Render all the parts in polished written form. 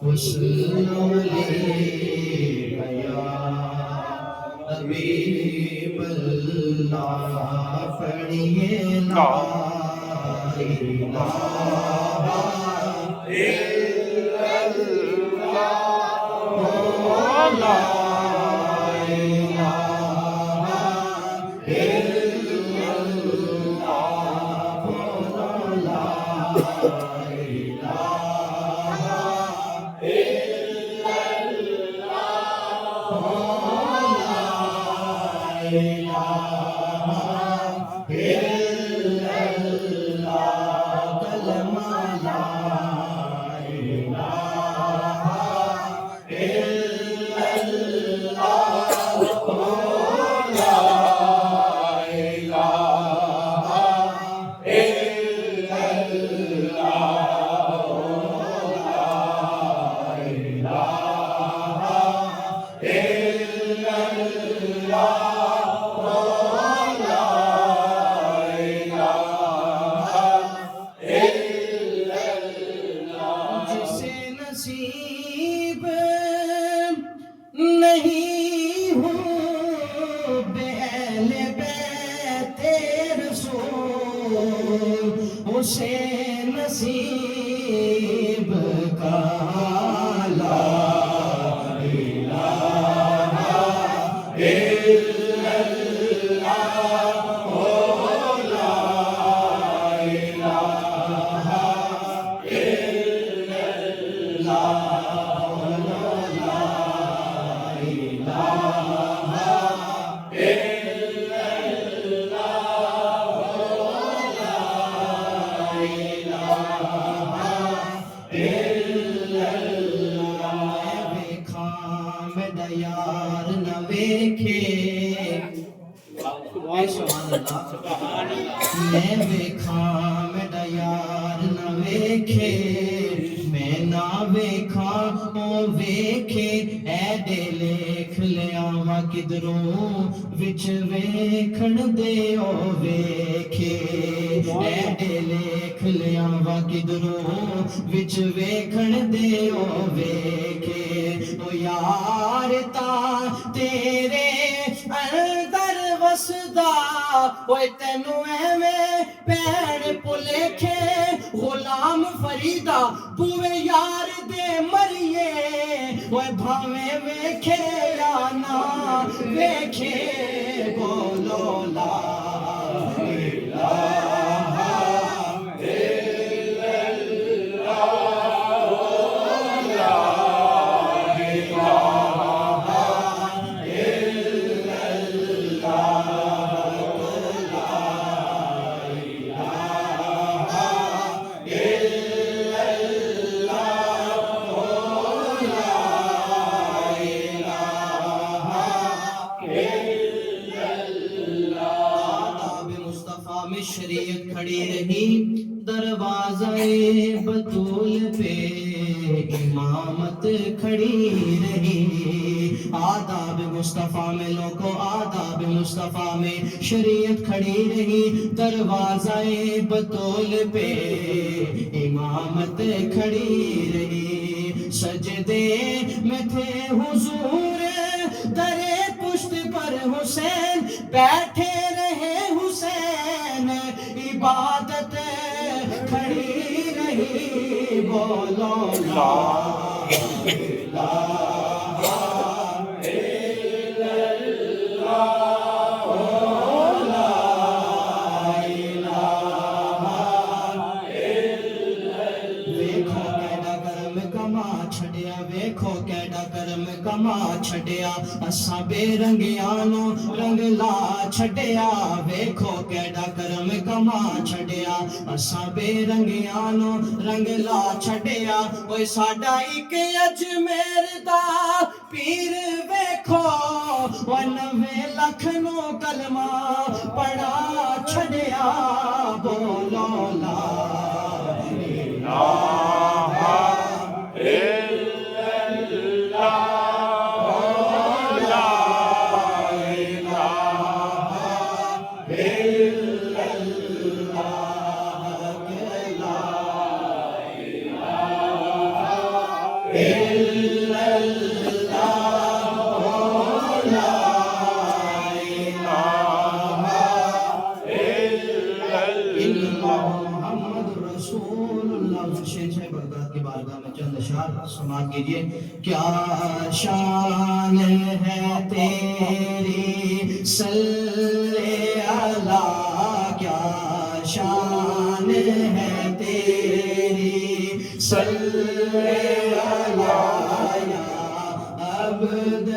وسلم علیک یا حبیب اللہ پڑھیے لا الہ الا اللہ لا نصیب نہیں ہوں بہل بیت رسول اسے نصیب کا لا الہ الا یار نہ ویکھے میں ویکھاں میرا یار نہ ویکھے میں نہ ویکھاں او ویکھے ایڈے لکھ لیاواں کدھروں وچ ویکھن دے او ویکھے ایڈے لکھ لیاواں کدھروں وچ ویکھن دے او ویکھے او یار تا تیرے اندر وسدا اوے تینوں ایویں پین پلیکھے غلام فریدا بوے یار دے مریے اوے بھاویں ویکھے یا نہ ویکھے بولو لا الہ شریعت کھڑی رہی دروازہ بطول پہ امامت کھڑی رہی آداب مصطفیٰ میں لوگوں آداب مصطفیٰ میں شریعت کھڑی رہی دروازہ بطول پہ امامت کھڑی رہی سجدے میں تھے حضور در پشت پر حسین بیٹھے رہے حسین عبادت کھڑی رہی بولو لا الہ الا اللہ لا الہ الا اللہ ویکھو کیڑا کرم کما چھڈیا ویکھو کیڑا کرم کما چھڈیا اساں بے رنگیاں نو رنگ لا چھڈیا ویکھو کیڑا کرم کما چھڈیا اساں بے رنگیاں نو رنگ لا چھڈیا اوے ساڈا ایک اجمیر دا پیر ویکھو او 90 لاکھ نو کلمہ پڑھا چھڈیا بولو لا الہ إلا الله لا إله إلا الله محمد رسول اللہ. شیخ صاحب بغداد کی بارگاہ میں چند اشعار سماعت کیجئے. کیا شان ہے تیری صلی اللہ، کیا شان ہے تیری صلی اللہ یا عبد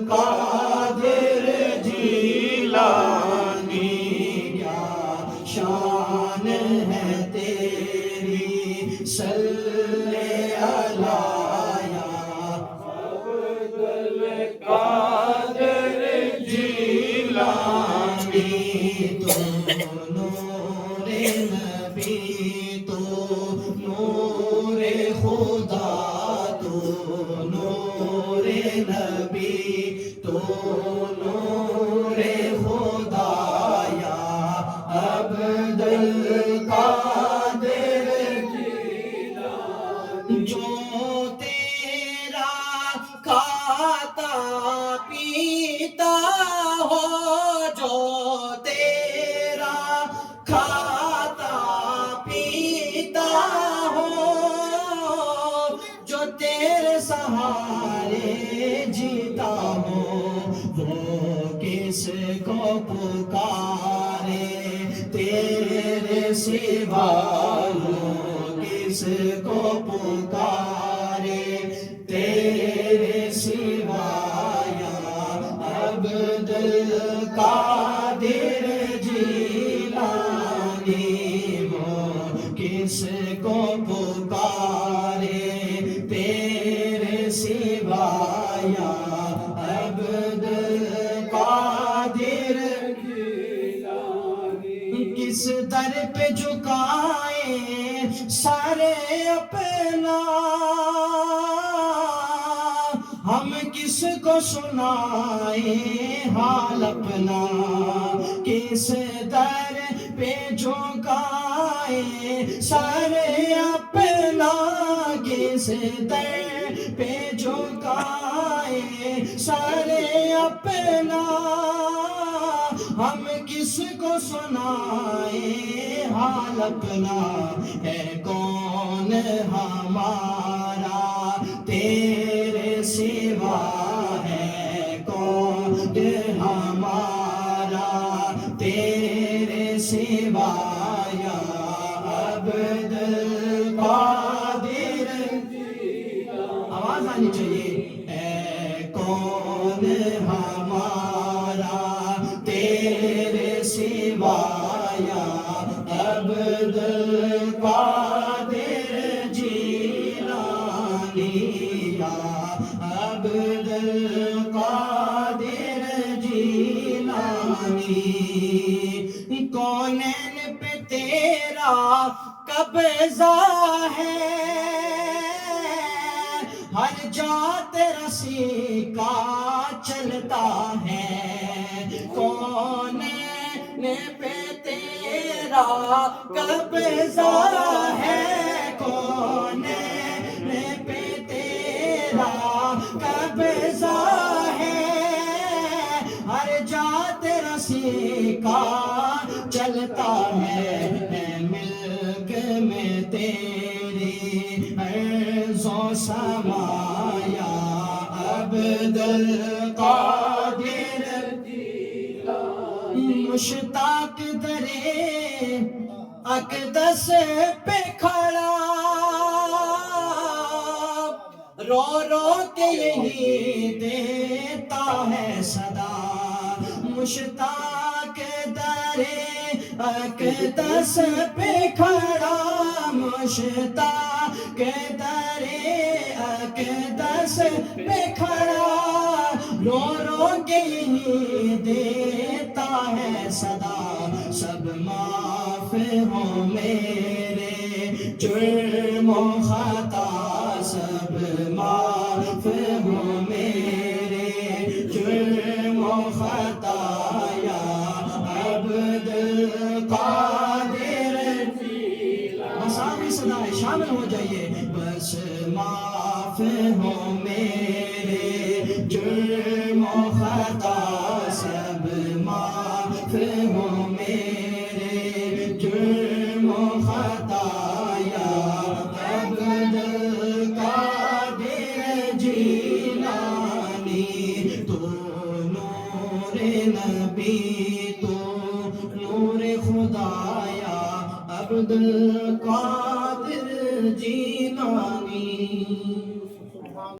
القادر جیلانی، کیا شان ہے تیری صلی اللہ یا عبد القادر جیلانی. تو نور نبی، تو نور خدا، تو نور نبی، تو نور خدا یا عبد القادر جیلانی. جو تیرا کھاتا پیتا ہو، جو تیرا کھاتا پیتا ہو، جو تیرے سہارے جیتا ہو، وہ کس کو پکارے تیرے سوا، وہ کس کو پکارے تیرے سوا یا عبد القادر جیلانی. وہ کس کو پکارے تیرے سوا یا عبد القادر جیلانی. کس در پہ جھکائے سارے اپنا، ہم کس کو سنائے حال اپنا. کس در پہ جھکائے سارے اپنا، کس در پہ جھکائے سارے اپنا، ہم کس کو سنائے حال اپنا. ہے کون ہمارا تیرے سوا، ہے کون ہمارا تیرے سوا یا عبد القادر جیلانی. آواز آنی چاہیے. ہے کون ہمارا تیرے سوا یا عبد القادر جیلانی، یا عبد القادر جیلانی. کونین پہ تیرا قبضہ ہے، ہر جا تیرا سیکا چلتا ہے. کونین پہ تیرا قبضہ ہے، کونین پہ تیرا قبضہ ہے، ہر جا تیرا سیکا چلتا ہے. ملک میں تیری عرض و سما یا عبد القادر جیلانی. مشتاق درے اقدس پہ کھڑا، رو رو کے یہی دیتا ہے صدا. مشتاق درے اقدس پہ کھڑا، مشتاق درے اقدس پہ کھڑا، رو رو کے یہی دیتا ہے صدا. سب معاف ہو میرے جرم و خطا، سب معاف ہو میرے جرم و خطا یا عبد القادر جیلانی. مساوی صدائیں شامل ہو جائیے. بس معاف معاف ہو میرے جرم و خطا سب معاف ہو میرے جرم و خطا یا عبد القادر جیلانی تو نور نبی تو نور خدایا عبد القادر جیلانی